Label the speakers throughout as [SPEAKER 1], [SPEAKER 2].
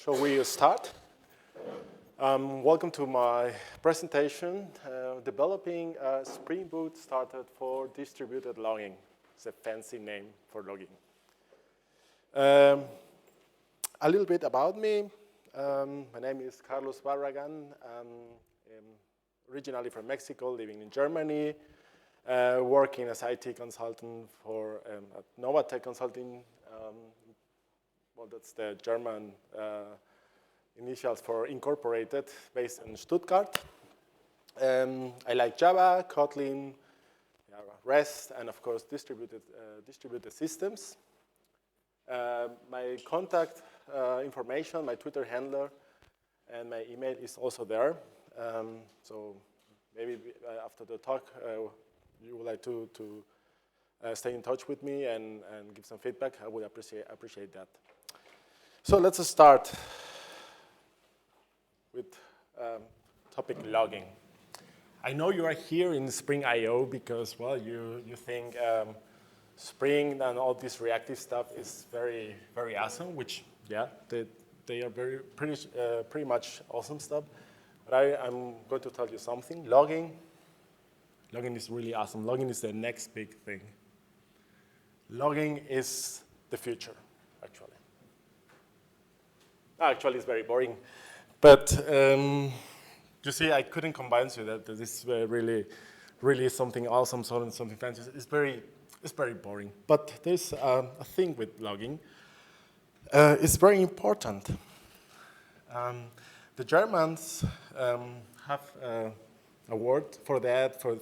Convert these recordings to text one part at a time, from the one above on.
[SPEAKER 1] Shall we start? Welcome to my presentation, developing a Spring Boot starter for distributed logging. It's a fancy name for logging. A little bit about me. My name is Carlos Barragán. I'm originally from Mexico, living in Germany, working as IT consultant for at Novatech Consulting. Well, that's the German initials for incorporated, based in Stuttgart. I like Java, Kotlin, REST, and of course distributed systems. My contact information, my Twitter handler, and my email is also there. So maybe after the talk, you would like to stay in touch with me and give some feedback. I would appreciate that. So let's start with topic logging. I know you are here in Spring I/O because, well, you think Spring and all this reactive stuff is very, very awesome, which, yeah, they are pretty much awesome stuff. But I'm going to tell you something. Logging is really awesome. Logging is the next big thing. Logging is the future, actually. Actually, it's very boring. But you see, I couldn't convince you that this is really something awesome, something fancy. It's very boring. But there's a thing with logging. It's very important. The Germans have a word for that, for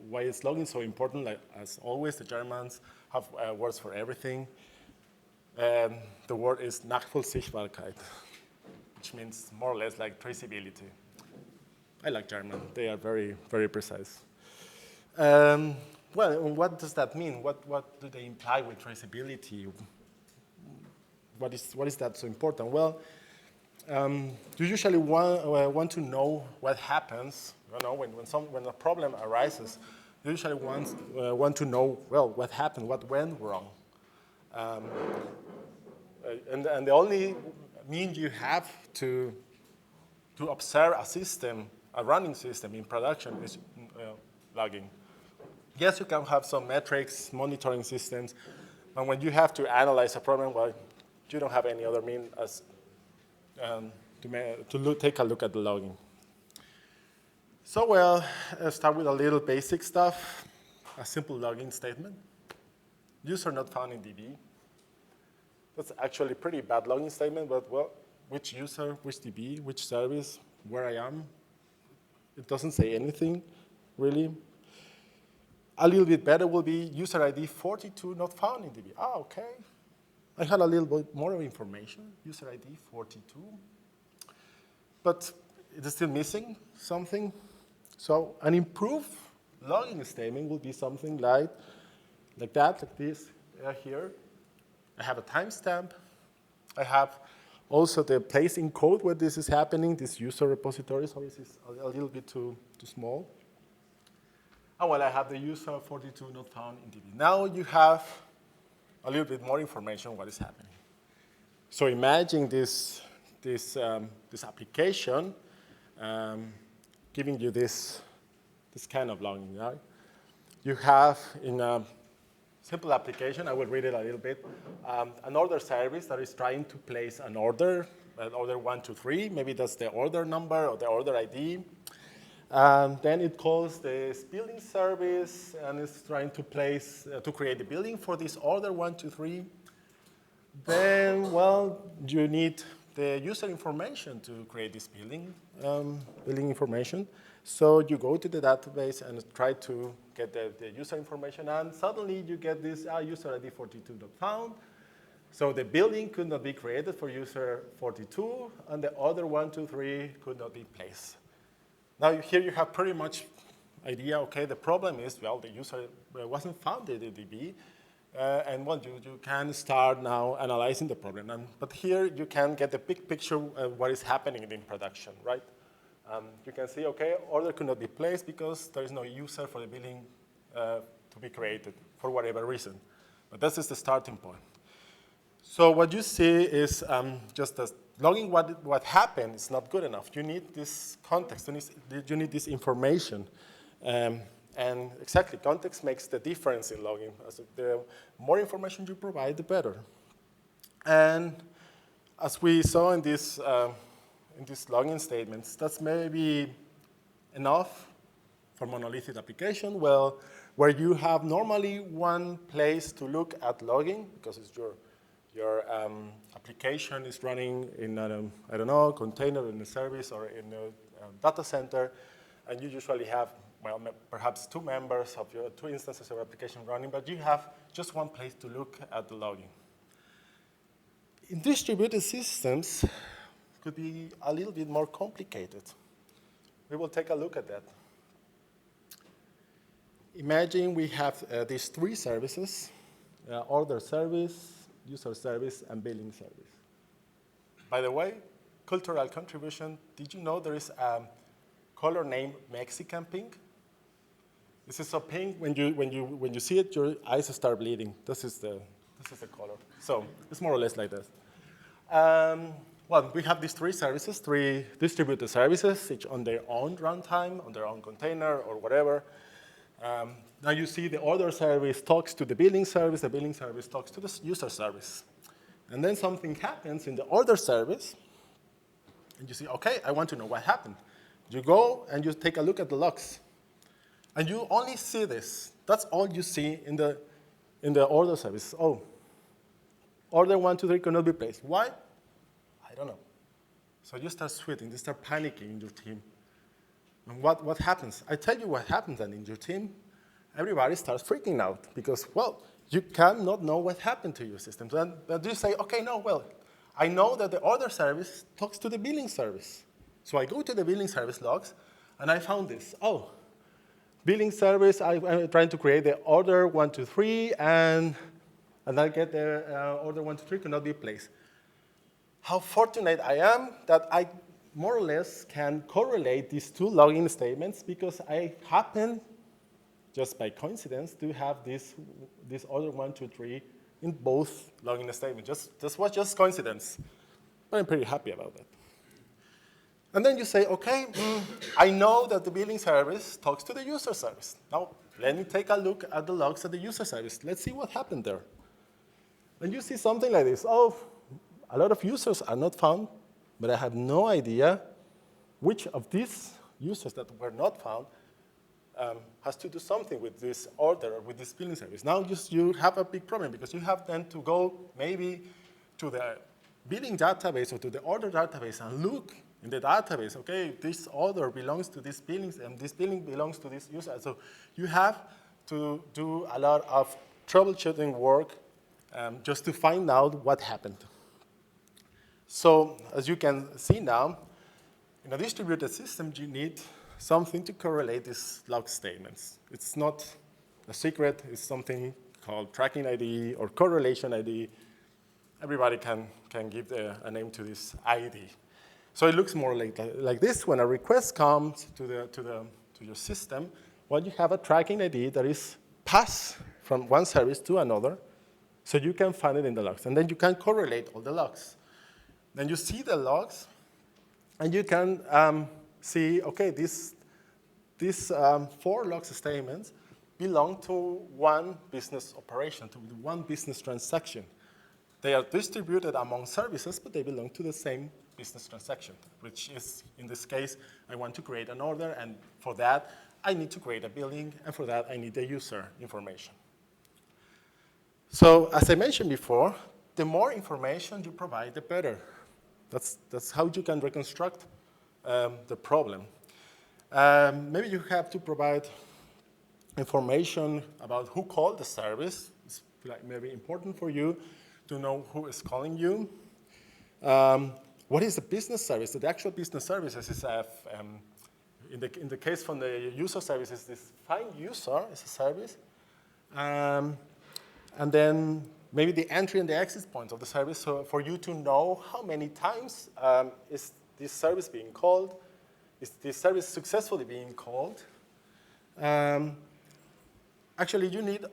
[SPEAKER 1] why is logging so important. Like, as always, the Germans have words for everything. The word is Nachvollziehbarkeit, which means more or less like traceability. I like German. They are very, very precise. Well, what does that mean? What do they imply with traceability? What is that so important? Well, you usually want to know what happens. You know, when a problem arises, you usually want to know, well, what happened, what went wrong. And the only means you have to observe a system, a running system in production, is logging. Yes, you can have some metrics, monitoring systems, and when you have to analyze a problem, well, you don't have any other means as to take a look at the logging. So, well, let's start with a little basic stuff. A simple logging statement. User not found in DB. That's actually a pretty bad logging statement, but, well, which user, which DB, which service, where I am. It doesn't say anything, really. A little bit better will be user ID 42 not found in DB. Ah, okay. I had a little bit more information, user ID 42. But it is still missing something. So an improved logging statement will be something like this here. I have a timestamp. I have also the place in code where this is happening, this user repository. So this is a little bit too small. And well, I have the user 42 not found in DB. Now you have a little bit more information on what is happening. So imagine this application giving you this kind of logging, right? You have in a simple application, I will read it a little bit, an order service that is trying to place an order 1, 2, 3. Maybe that's the order number or the order ID. Then it calls the billing service and is trying to create the billing for this order 1, 2, 3. Then, well, you need the user information to create this billing information. So you go to the database and try to get the user information, and suddenly you get this user ID 42 not found. So the billing could not be created for user 42, and the other 1, 2, 3 could not be placed. Now here you have pretty much idea, okay, the problem is, well, the user wasn't found in the DB, and well, you can start now analyzing the problem. But here you can get the big picture of what is happening in production, right? You can see, okay, order could not be placed because there is no user for the billing to be created for whatever reason. But this is the starting point. So what you see is just logging what happened is not good enough. You need this context. You need this information. And exactly, context makes the difference in logging. So the more information you provide, the better. And as we saw in these logging statements, that's maybe enough for monolithic application, well, where you have normally one place to look at logging, because it's your application is running in, I don't know, container in a service or in a data center, and you usually have, well, perhaps two members of your two instances of application running, but you have just one place to look at the logging. In distributed systems, it could be a little bit more complicated. We will take a look at that. Imagine we have these three services, order service, user service, and billing service. By the way, cultural contribution, did you know there is a color named Mexican pink? This is so pink, when you see it, your eyes start bleeding. This is the color. So it's more or less like this. Well, we have these three services, three distributed services, each on their own runtime, on their own container, or whatever. Now you see the order service talks to the billing service talks to the user service. And then something happens in the order service, and you see, okay, I want to know what happened. You go and you take a look at the logs. And you only see this. That's all you see in the order service. Oh, order 1, 2, 3 cannot be placed. Why? I don't know. So you start sweating, you start panicking in your team. And what happens? I tell you what happens then in your team. Everybody starts freaking out because, well, you cannot know what happened to your system. But you say, okay, no, well, I know that the order service talks to the billing service. So I go to the billing service logs, and I found this. Oh, billing service, I'm trying to create the order 1, 2, 3, and I get the order 1, 2, 3 cannot be placed. How fortunate I am that I more or less can correlate these two login statements because I happen, just by coincidence, to have this order 1, 2, 3 in both login statements. This was just coincidence, but I'm pretty happy about that. And then you say, okay, I know that the billing service talks to the user service. Now, let me take a look at the logs of the user service. Let's see what happened there. And you see something like this. Oh, a lot of users are not found, but I have no idea which of these users that were not found has to do something with this order or with this billing service. Now you have a big problem because you have then to go maybe to the billing database or to the order database and look in the database, okay, this order belongs to this billing, and this billing belongs to this user. So you have to do a lot of troubleshooting work just to find out what happened. So as you can see now, in a distributed system, you need something to correlate these log statements. It's not a secret. It's something called trackingId or correlation ID. Everybody can give a name to this ID. So it looks more like this. When a request comes to your system, well, you have a tracking ID that is passed from one service to another, so you can find it in the logs. And then you can correlate all the logs. Then you see the logs, and you can see, okay, these 4 log statements belong to one business operation, to one business transaction. They are distributed among services, but they belong to the same business transaction, which is, in this case, I want to create an order, and for that, I need to create a billing, and for that, I need the user information. So, as I mentioned before, the more information you provide, the better. That's how you can reconstruct the problem. Maybe you have to provide information about who called the service. It's maybe important for you to know who is calling you. What is the business service? So the actual business services is, in the case from the user services, this find user is a service. And then maybe the entry and the exit points of the service, so for you to know how many times is this service being called, is this service successfully being called. Actually, you need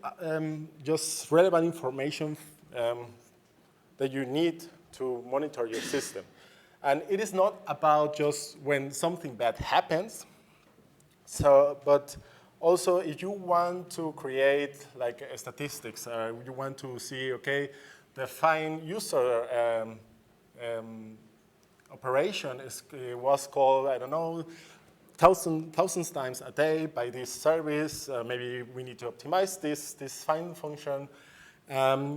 [SPEAKER 1] just relevant information that you need to monitor your system. And it is not about just when something bad happens, but also if you want to create like statistics, you want to see, okay, the find user operation was called, I don't know, thousands times a day by this service. Maybe we need to optimize this find function.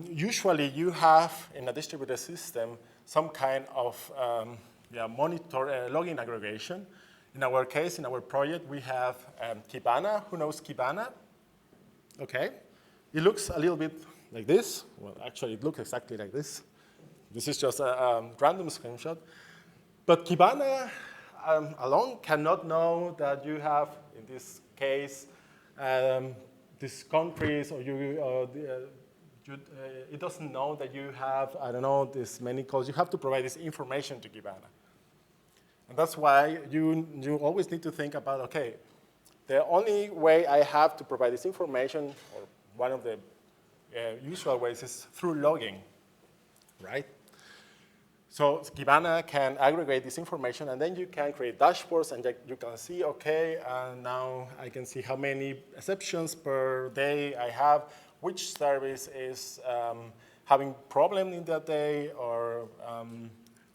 [SPEAKER 1] Usually you have in a distributed system some kind of monitor logging aggregation. In our case, in our project, we have Kibana. Who knows Kibana? Okay. It looks a little bit like this. Well, actually, it looks exactly like this. This is just a random screenshot. But Kibana alone cannot know that you have, in this case, these countries, or it doesn't know that you have, I don't know, this many calls. You have to provide this information to Kibana. And that's why you always need to think about, okay, the only way I have to provide this information, or one of the usual ways, is through logging, right? So Kibana can aggregate this information, and then you can create dashboards, and you can see, okay, now I can see how many exceptions per day I have, which service is having problem in that day, or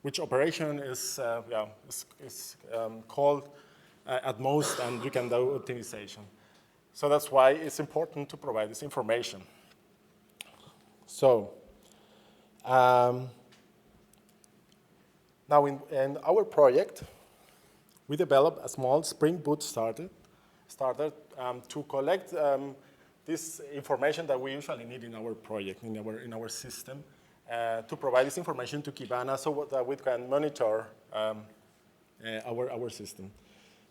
[SPEAKER 1] which operation is called at most, and you can do optimization. So that's why it's important to provide this information. So now in our project, we developed a small Spring Boot starter to collect this information that we usually need in our project, in our system, to provide this information to Kibana so that we can monitor our system.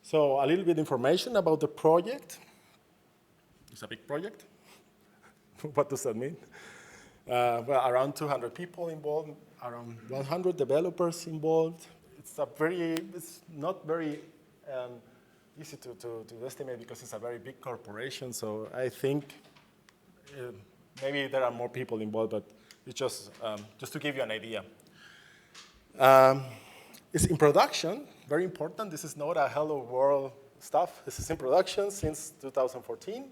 [SPEAKER 1] So a little bit information about the project. It's a big project. What does that mean? Well, around 200 people involved, around 100 developers involved. It's not very easy to estimate because it's a very big corporation. So I think maybe there are more people involved, but it's just to give you an idea. It's in production, very important. This is not a hello world stuff. This is in production since 2014.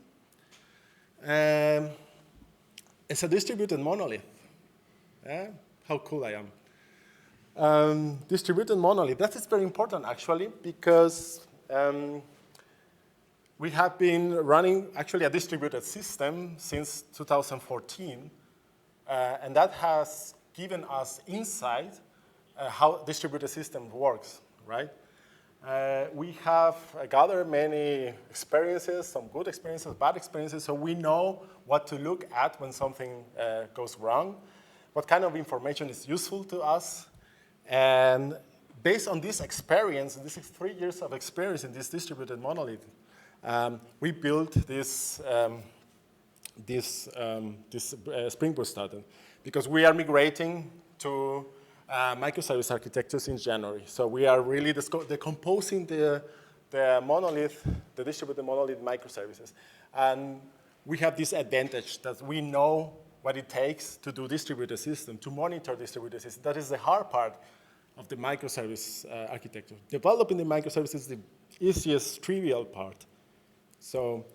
[SPEAKER 1] It's a distributed monolith. How cool I am. Distributed monolith, that is very important actually, because we have been running actually a distributed system since 2014, and that has given us insight how distributed system works, right? We have gathered many experiences, some good experiences, bad experiences, so we know what to look at when something goes wrong, what kind of information is useful to us, and based on this experience, this is 3 years of experience in this distributed monolith, we built this Spring Boot starter, because we are migrating to microservice architectures in January. So we are really decomposing the monolith, the distributed monolith microservices. And we have this advantage that we know what it takes to do distributed system, to monitor distributed system. That is the hard part of the microservice architecture. Developing the microservice is the easiest, trivial part. So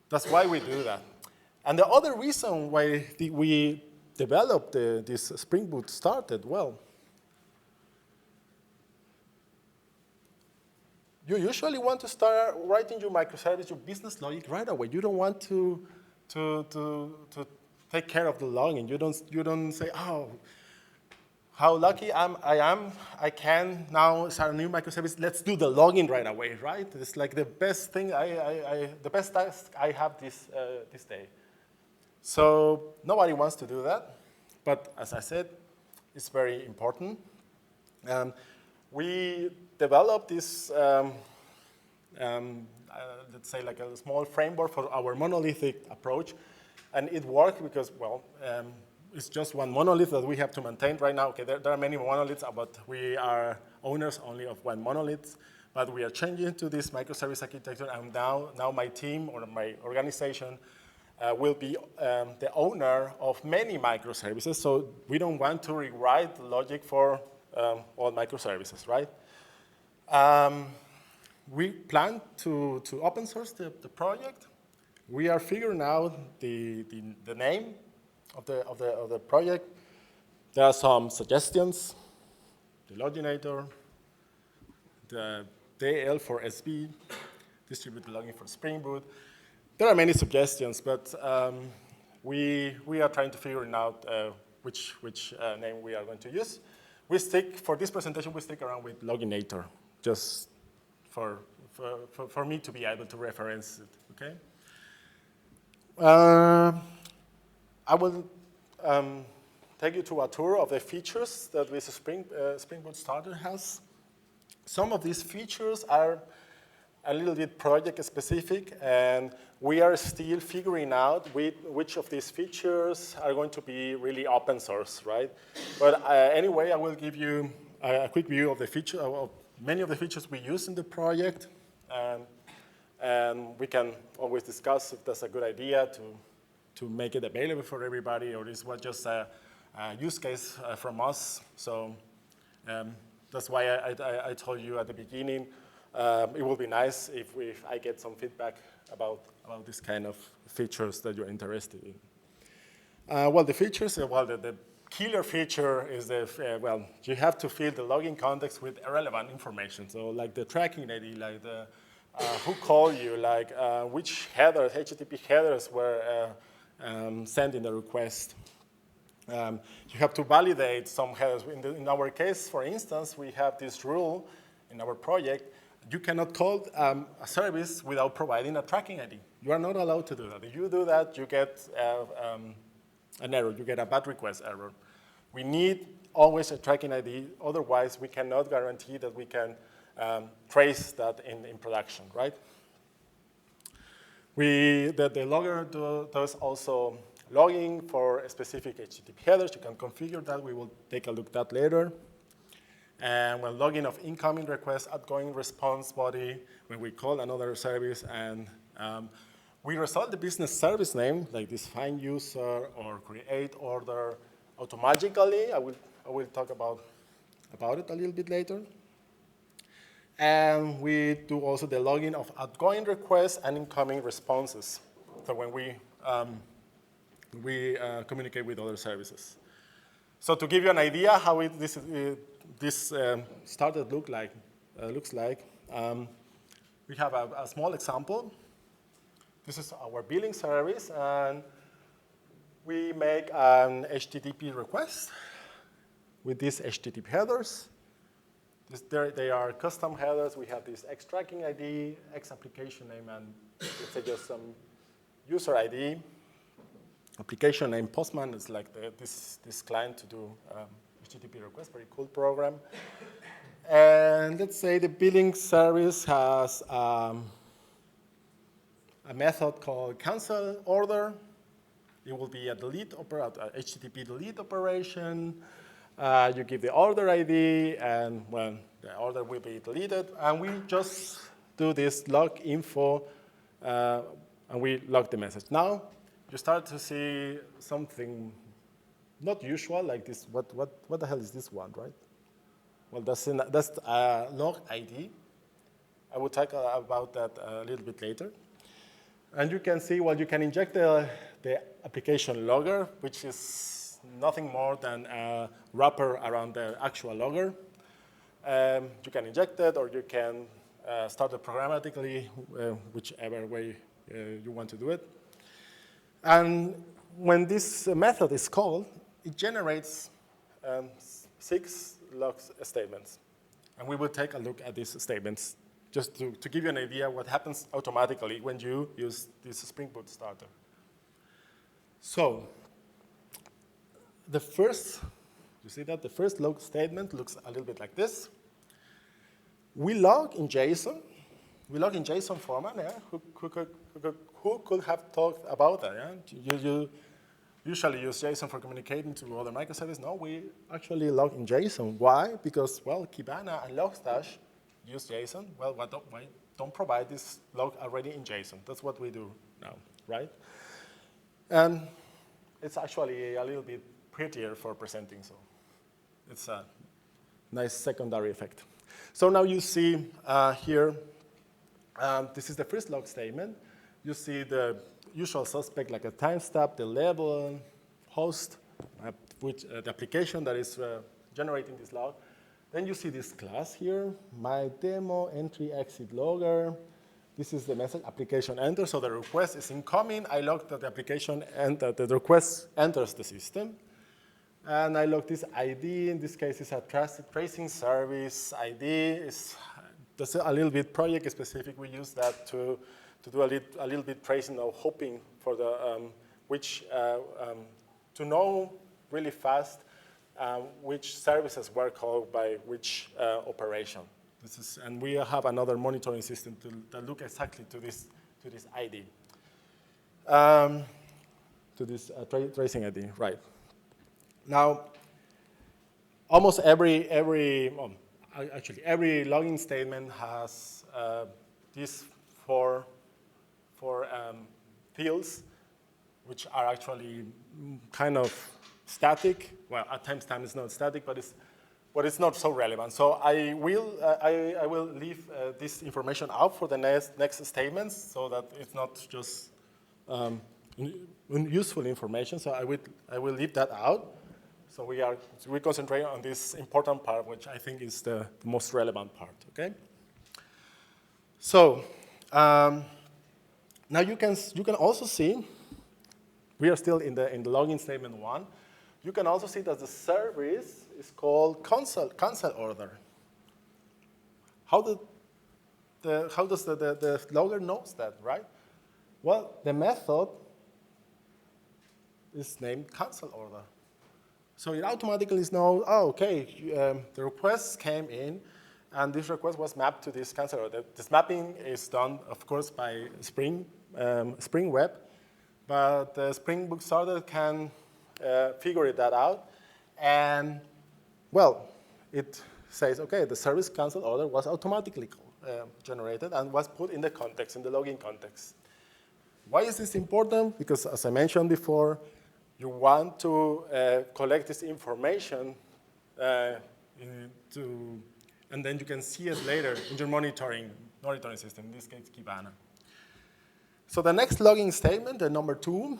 [SPEAKER 1] that's why we do that. And the other reason why we developed this Spring Boot started, well, you usually want to start writing your microservice, your business logic right away. You don't want to take care of the logging. You don't say, oh, how lucky I am. I can now start a new microservice. Let's do the logging right away, right? It's like the best thing, the best task I have this day. So nobody wants to do that, but as I said, it's very important. We developed this, let's say like a small framework for our monolithic approach, and it worked because, well, it's just one monolith that we have to maintain right now. Okay, there are many monoliths, but we are owners only of one monolith, but we are changing to this microservice architecture, and now my team or my organization will be the owner of many microservices, so we don't want to rewrite the logic for all microservices, right? We plan to open source the project. We are figuring out the name of the project. There are some suggestions, the loginator, the DL for SB, distributed login for Spring Boot. There are many suggestions, but we are trying to figure out which name we are going to use. For this presentation, we stick around with loginator, just for me to be able to reference it, okay? I will take you to a tour of the features that this Spring Boot Starter has. Some of these features are a little bit project specific, and we are still figuring out which of these features are going to be really open source, right? But anyway, I will give you a quick view of the feature of many of the features we use in the project, and we can always discuss if that's a good idea to make it available for everybody, or this was just a use case from us. So that's why I told you at the beginning, it would be nice if I get some feedback about this kind of features that you're interested in. Well, the features, the killer feature is you have to fill the login context with relevant information. So like the tracking ID, like the who called you, like which headers, HTTP headers were sending the request. You have to validate some headers. In our case, for instance, we have this rule in our project. You cannot call a service without providing a tracking ID. You are not allowed to do that. If you do that, you get an error. You get a bad request error. We need always a tracking ID. Otherwise, we cannot guarantee that we can trace that in production, right? The logger does also logging for specific HTTP headers. You can configure that. We will take a look at that later. And when logging of incoming requests, outgoing response body, when we call another service, and we resolve the business service name, like this find user or create order automatically. I will talk about it a little bit later. And we do also the logging of outgoing requests and incoming responses. So when we communicate with other services. So to give you an idea how this started looks like, we have a small example. This is our billing service, and we make an HTTP request with these HTTP headers. They are custom headers. We have this X tracking ID, X application name, and let's say just some user ID. Application name Postman is like this client to do HTTP request, very cool program. And let's say the billing service has a method called cancel order. It will be a HTTP delete operation. You give the order ID, and the order will be deleted. And we just do this log info, and we log the message. Now, you start to see something not usual, like this. What the hell is this one, right? Well, that's a log ID. I will talk about that a little bit later. And you can see, you can inject the application logger, which is nothing more than a wrapper around the actual logger. You can inject it, or you can start it programmatically, whichever way you want to do it. And when this method is called, it generates 6 log statements. And we will take a look at these statements just to give you an idea what happens automatically when you use this Spring Boot starter. So you see that the first log statement looks a little bit like this. We log in JSON. We log in JSON format. Yeah? Who could have talked about that? Yeah? You usually use JSON for communicating to other microservices. No, we actually log in JSON. Why? Because, Kibana and Logstash use JSON. Why don't provide this log already in JSON? That's what we do now, right? And it's actually a little bit prettier for presenting, so it's nice secondary effect. So now you see here, this is the first log statement. You see the usual suspect like a timestamp, the label, host, which the application that is generating this log. Then you see this class here, my demo entry exit logger. This is the message application enter. So the request is incoming. I log that the application and the request enters the system. And I log this ID. In this case, it's a tracing service ID. That's a little bit project specific. We use that to do a little bit tracing or hoping for the to know really fast which services were called by which operation. And we have another monitoring system that look exactly to this ID, to this tracing ID, right? Now, almost every logging statement has these four fields, which are actually kind of static. Well, at times time is not static, but it's not so relevant. So I will leave this information out for the next statements, so that it's not just useful information. So I will leave that out. So we concentrate on this important part, which I think is the most relevant part. Okay. So now you can also see, we are still in the login statement 1. You can also see that the service is called cancel order. How does the logger knows that, right? Well, the method is named cancel order. So it automatically knows, oh, okay, the request came in, and this request was mapped to this cancel order. This mapping is done, of course, by Spring Web, but the Spring Boot Starter can figure that out. And, well, it says, okay, the service cancel order was automatically generated and was put in the context, in the login context. Why is this important? Because, as I mentioned before, you want to collect this information and then you can see it later in your monitoring system, in this case, Kibana. So the next logging statement, the number 2,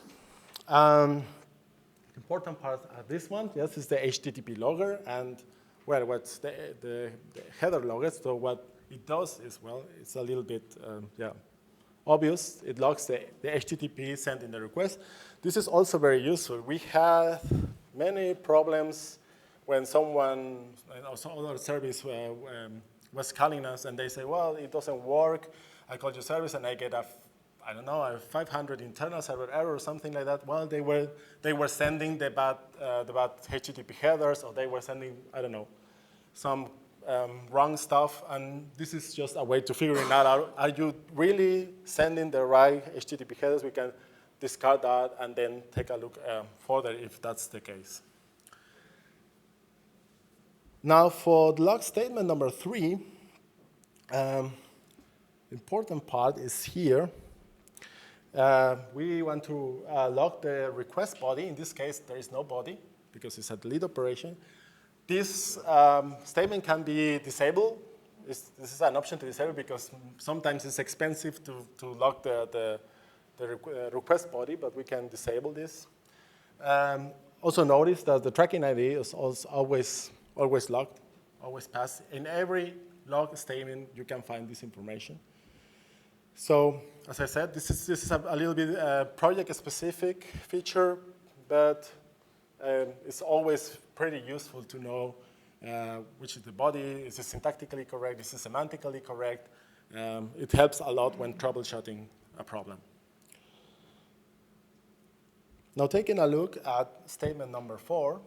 [SPEAKER 1] important part of this one, yes, is the HTTP logger, and well, what's the header logger. So what it does is, well, it's a little bit, obvious. It logs the HTTP sent in the request. This is also very useful. We had many problems when someone, some other service was calling us, and they say, well, it doesn't work. I called your service, and I get a 500 internal server error or something like that. Well, they were sending the bad HTTP headers, or they were sending, I don't know, some wrong stuff. And this is just a way to figuring that out. Are you really sending the right HTTP headers? We can discard that and then take a look further if that's the case. Now, for the log statement number 3, important part is here. We want to log the request body. In this case, there is no body because it's a delete operation. This statement can be disabled. This is an option to disable because sometimes it's expensive to log the request body, but we can disable this. Also notice that the trackingId is also always logged, always passed. In every log statement, you can find this information. So, as I said, this is a little bit project-specific feature, but it's always pretty useful to know which is the body, is it syntactically correct, is it semantically correct. It helps a lot when troubleshooting a problem. Now, taking a look at statement number 4,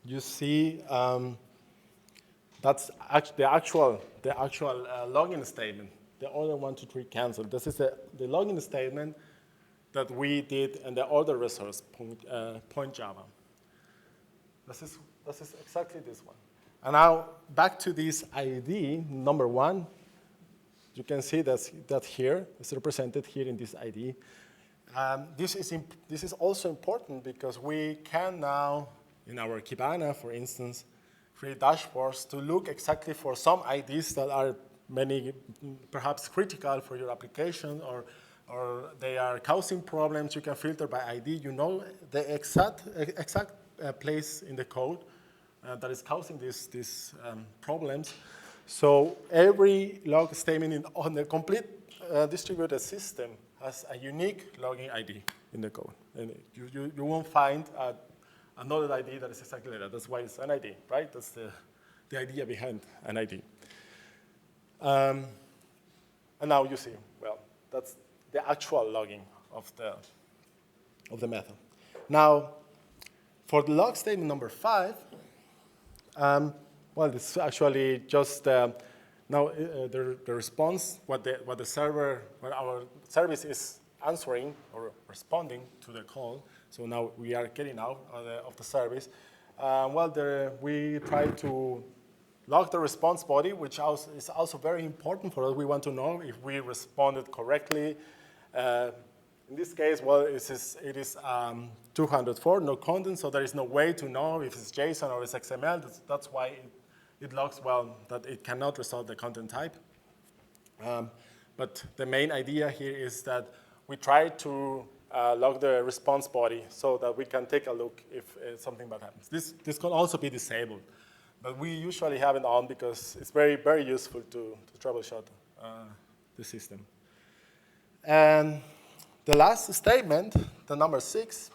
[SPEAKER 1] you see that's the actual login statement. The order 1, 2, 3 cancel. This is the login statement that we did in the order resource point Java. This is exactly this one. And now back to this ID number 1. You can see that here is represented here in this ID. This is also important because we can now, in our Kibana, for instance, create dashboards to look exactly for some IDs that are perhaps critical for your application, or they are causing problems. You can filter by ID. You know the exact place in the code that is causing these problems. So every log statement on the complete distributed system has a unique logging ID in the code. And you won't find another ID that is exactly like that. That's why it's an ID, right? That's the idea behind an ID. And now you see, well, that's the actual logging of the method. Now, for the log statement number 5, well, it's actually just now the response, what our service is answering or responding to the call. So now we are getting out of the service. Well, we try to log the response body, which is also very important for us. We want to know if we responded correctly. In this case, well, it is 204, no content, so there is no way to know if it's JSON or it's XML. That's why it logs, well, that it cannot resolve the content type. But the main idea here is that we try to log the response body so that we can take a look if something bad happens. This can also be disabled, but we usually have it on because it's very, very useful to troubleshoot the system. And the last statement, the number 6,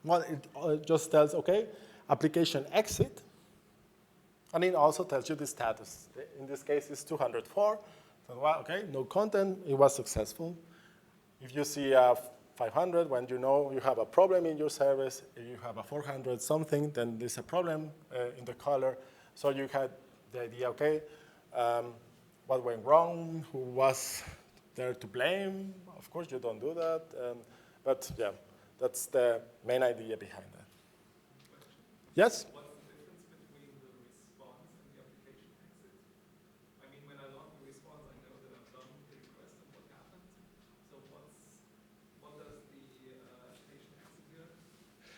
[SPEAKER 1] well, it just tells, okay, application exit, and it also tells you the status. In this case, it's 204. So, well, okay, no content, it was successful. If you see 500, when you know you have a problem in your service, if you have a 400 something, then there's a problem in the color. So you had the idea, okay, what went wrong, who was there to blame? Of course, you don't do that. But yeah, that's the main idea behind that. Yes?
[SPEAKER 2] What's the difference between the response and the application exit? I mean, when I log the response, I know that I've done the request and what happened. So what does the application exit here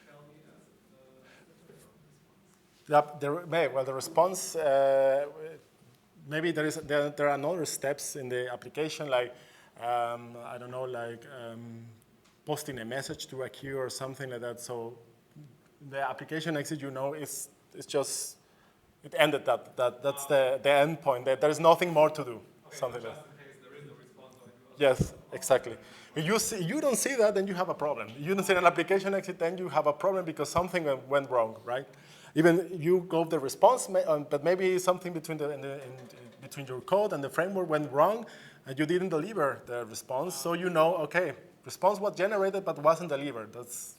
[SPEAKER 2] tell me as the response?
[SPEAKER 1] Well, the response, maybe there are other steps in the application, like, I don't know, like posting a message to a queue or something like that. So the application exit, you know, it's just, it ended that. That's the end point. There is nothing more to do.
[SPEAKER 2] Okay,
[SPEAKER 1] something
[SPEAKER 2] so
[SPEAKER 1] like that.
[SPEAKER 2] just in case there is no response,
[SPEAKER 1] Yes, exactly. If you don't see that, then you have a problem. If you don't see an application exit, then you have a problem because something went wrong, right? Even you got the response, but maybe something between between your code and the framework went wrong, and you didn't deliver the response. So you know, okay, response was generated but wasn't delivered. That's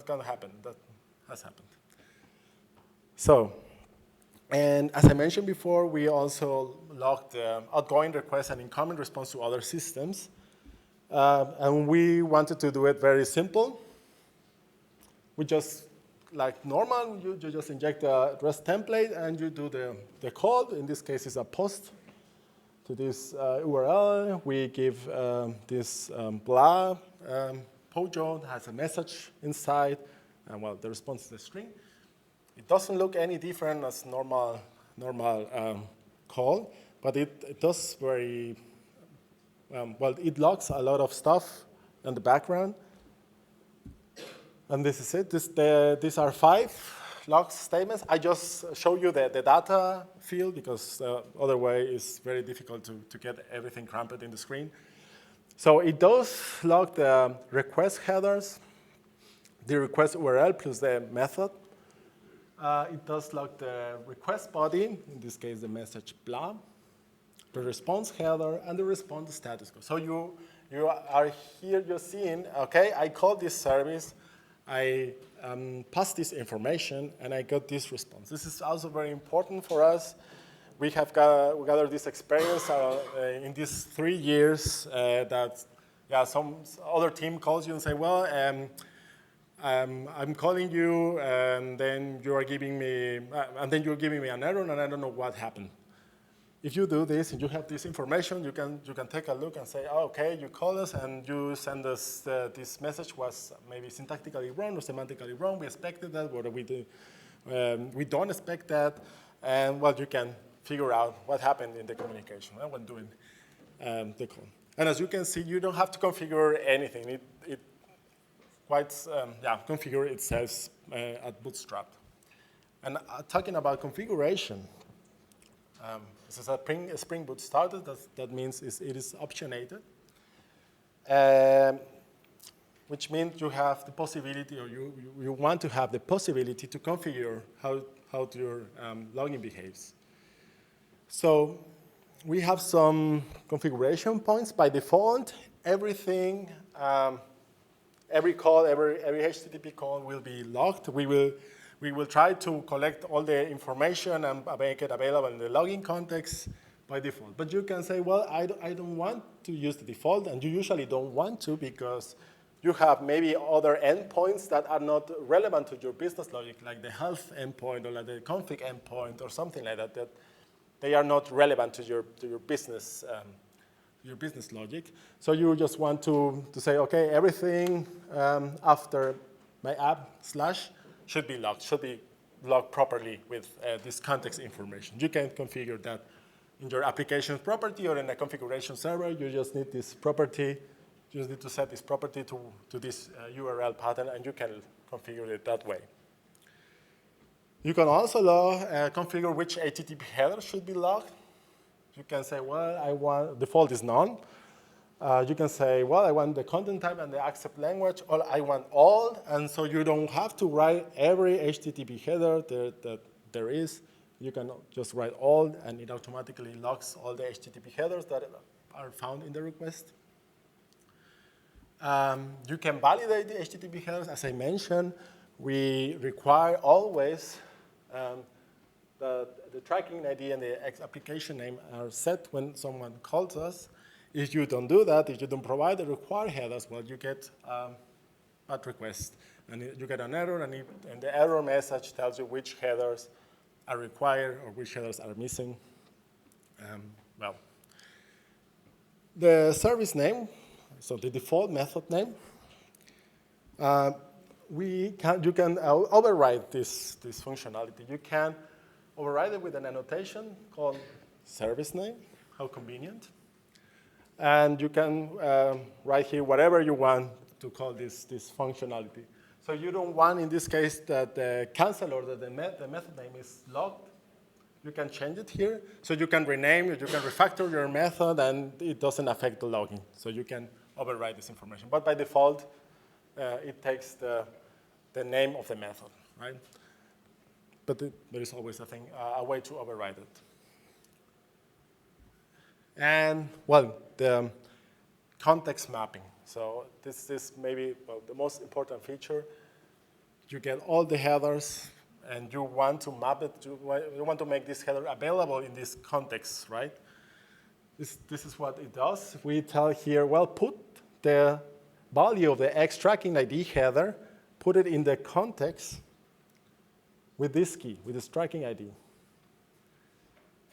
[SPEAKER 1] gonna happen. That has happened. So, and as I mentioned before, we also logged outgoing requests and incoming response to other systems. And we wanted to do it very simple. We just, like normal, you just inject a REST template and you do the call. In this case, it's a post to this URL. We give this blah POJO that has a message inside, and well, the response is a string. It doesn't look any different as normal call, but it does very, well, it logs a lot of stuff in the background. And this is it. These are 5 log statements. I just show you the data field because otherwise it's very difficult to get everything cramped in the screen. So it does log the request headers, the request URL plus the method. It does log the request body, in this case the message blah, the response header, and the response status code. So you are here, you're seeing, okay, I called this service, I passed this information, and I got this response. This is also very important for us. We have gathered this experience in these 3 years that, yeah, some other team calls you and say, well, I'm calling you, and then you're giving me an error, and I don't know what happened. If you do this and you have this information, you can take a look and say, oh, okay, you call us and you send us this message was maybe syntactically wrong or semantically wrong. We expected that. What do we do? We don't expect that, and well, you can figure out what happened in the communication when doing the call. And as you can see, you don't have to configure anything. It quite configure itself at Bootstrap. And talking about configuration, this is a Spring Boot starter. That means it is optionated, which means you have the possibility, or you want to have the possibility to configure how your login behaves. So we have some configuration points. By default, everything, every call, every HTTP call will be logged. We will try to collect all the information and make it available in the login context by default. But you can say, well, I don't want to use the default, and you usually don't want to because you have maybe other endpoints that are not relevant to your business logic, like the health endpoint or like the config endpoint or something like that, that they are not relevant to your business logic. So you just want to say, okay, everything after my app / should be logged properly with this context information. You can configure that in your application property or in a configuration server. You just need this property. You just need to set this property to this URL pattern, and you can configure it that way. You can also configure which HTTP header should be logged. You can say, well, default is none. You can say, well, I want the content type and the accept language, or I want all, and so you don't have to write every HTTP header that there is. You can just write all, and it automatically logs all the HTTP headers that are found in the request. You can validate the HTTP headers. As I mentioned, we require always the tracking ID and the application name are set when someone calls us. If you don't do that, if you don't provide the required headers, well, you get bad request. And you get an error, and the error message tells you which headers are required or which headers are missing. Well, the service name, so the default method name, you can override this functionality. You can override it with an annotation called service name. How convenient. And you can write here whatever you want to call this functionality. So you don't want, in this case, that the cancel order, the method name is logged. You can change it here. So you can rename it, you can refactor your method, and it doesn't affect the logging. So you can override this information. But by default, it takes the name of the method, right? But there is always a way to override it. And, well, the context mapping. So this is maybe the most important feature. You get all the headers, and you want to map it. You want to make this header available in this context, right? This is what it does. We tell here, well, put the value of the X tracking ID header, put it in the context with this key, with this tracking ID.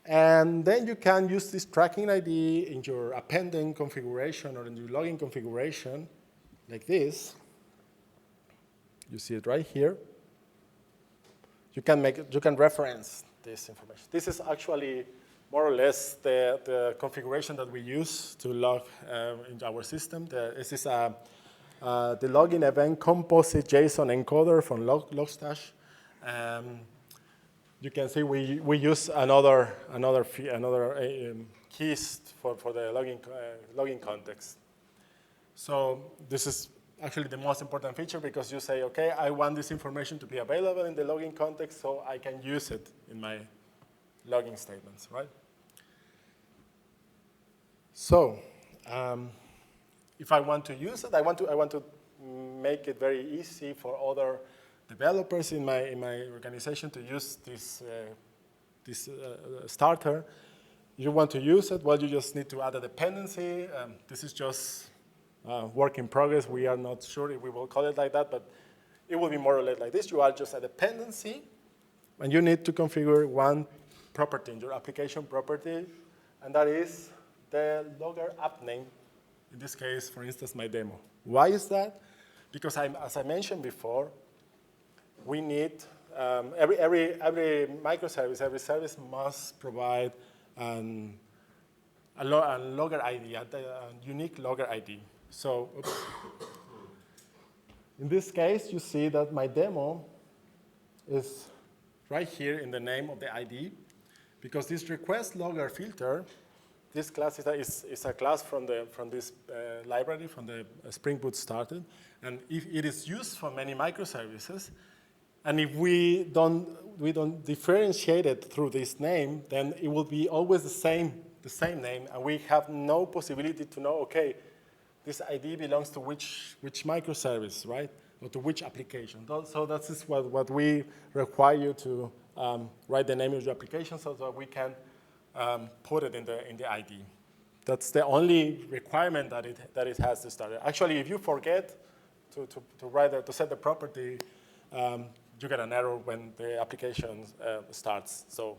[SPEAKER 1] And then you can use this tracking ID in your appending configuration or in your login configuration, like this. You see it right here. You can reference this information. This is actually more or less the configuration that we use to log in our system. This is the login event composite JSON encoder from Logstash. You can see we use another keys for the login context. So this is actually the most important feature because you say, okay, I want this information to be available in the login context so I can use it in my login statements, right? So if I want to use it, I want to make it very easy for other developers in my organization to use this starter. You want to use it, well, you just need to add a dependency. This is just work in progress. We are not sure if we will call it like that, but it will be more or less like this. You add just a dependency, and you need to configure one property in your application property, and that is the logger app name. In this case, for instance, my demo. Why is that? Because as I mentioned before, we need every microservice, every service must provide a logger ID, a unique logger ID. So, oops. In this case, you see that my demo is right here in the name of the ID, because this request logger filter, this class is a class from this library, from the Spring Boot started, and if it is used for many microservices, and if we don't differentiate it through this name, then it will be always the same name, and we have no possibility to know, okay, this ID belongs to which microservice, right? Or to which application. So that's what we require you to write the name of your application so that we can put it in the ID. That's the only requirement that it has to start. Actually, if you forget to set the property, you get an error when the application starts. So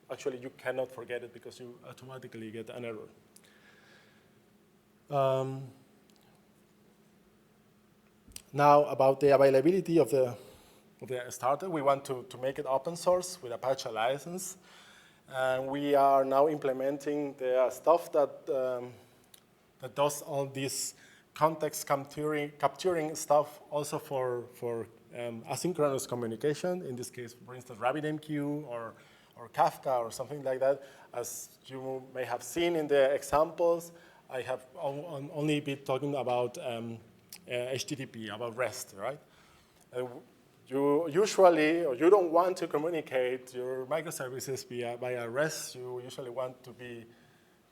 [SPEAKER 1] actually, you cannot forget it because you automatically get an error. Now, about the availability of the starter, we want to make it open source with Apache license. And we are now implementing the stuff that does all this context capturing stuff also for asynchronous communication. In this case, for instance, RabbitMQ or Kafka or something like that. As you may have seen in the examples, I have only been talking about HTTP, about REST, right? You usually, or you don't want to communicate your microservices via REST. You usually want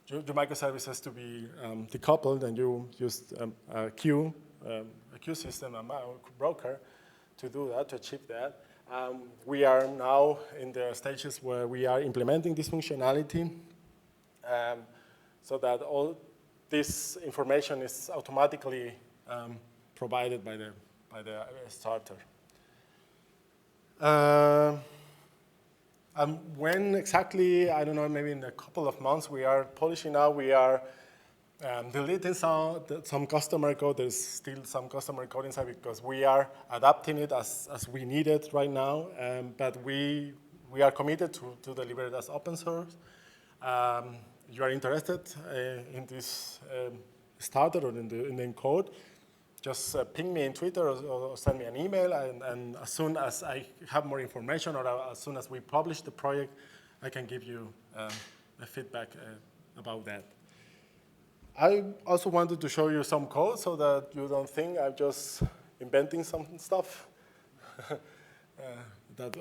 [SPEAKER 1] your microservices to be decoupled, and you use a queue system, a broker, to do that, to achieve that. We are now in the stages where we are implementing this functionality so that all this information is automatically provided by the starter. When exactly, I don't know, maybe in a couple of months, we are polishing now, we are deleting some customer code. There's still some customer code inside because we are adapting it as we need it right now, but we are committed to deliver it as open source. You are interested in this starter or in the code, just ping me in Twitter or send me an email, and as soon as I have more information or as soon as we publish the project, I can give you a feedback about that. I also wanted to show you some code so that you don't think I'm just inventing some stuff.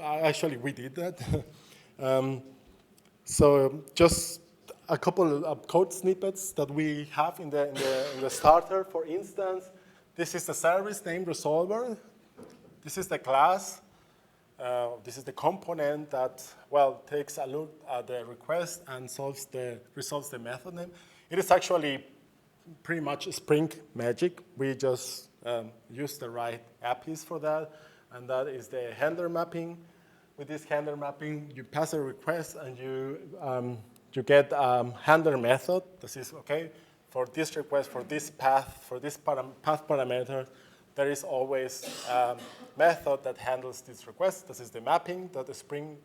[SPEAKER 1] Actually, we did that. So just a couple of code snippets that we have in the starter. For instance, this is the service named resolver. This is the class. This is the component that, well, takes a look at the request and resolves the method name. It is actually pretty much Spring magic. We just use the right APIs for that, and that is the handler mapping. With this handler mapping, you pass a request and you get handler method. This is okay. For this request, for this path, for this path parameter, there is always a method that handles this request. This is the mapping that the Spring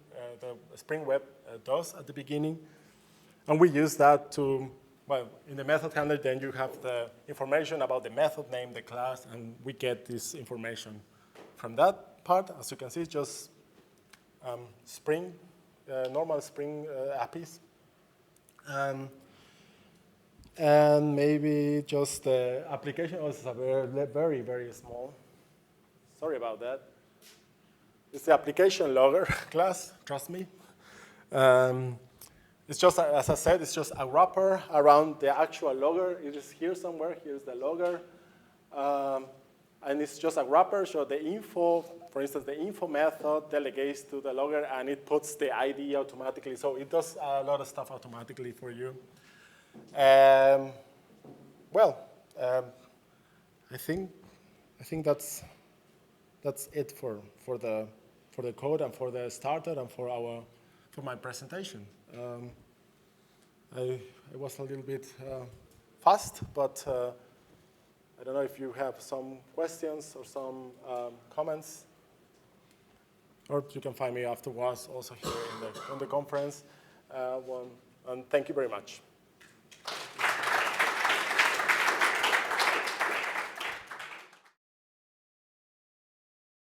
[SPEAKER 1] Web does at the beginning. And we use that to, well, in the method handler, then you have the information about the method name, the class, and we get this information from that part. As you can see, just Spring, normal Spring APIs. And maybe just the application is very, very small. Sorry about that. It's the application logger class, trust me. It's just, as I said, it's just a wrapper around the actual logger. It is here somewhere. Here's the logger. And it's just a wrapper, so the info, for instance, the info method delegates to the logger, and it puts the ID automatically. So it does a lot of stuff automatically for you. Well, I think that's it for the code and for the starter and for my presentation. I was a little bit fast, but I don't know if you have some questions or some comments. or you can find me afterwards also here in the conference. And thank you very much.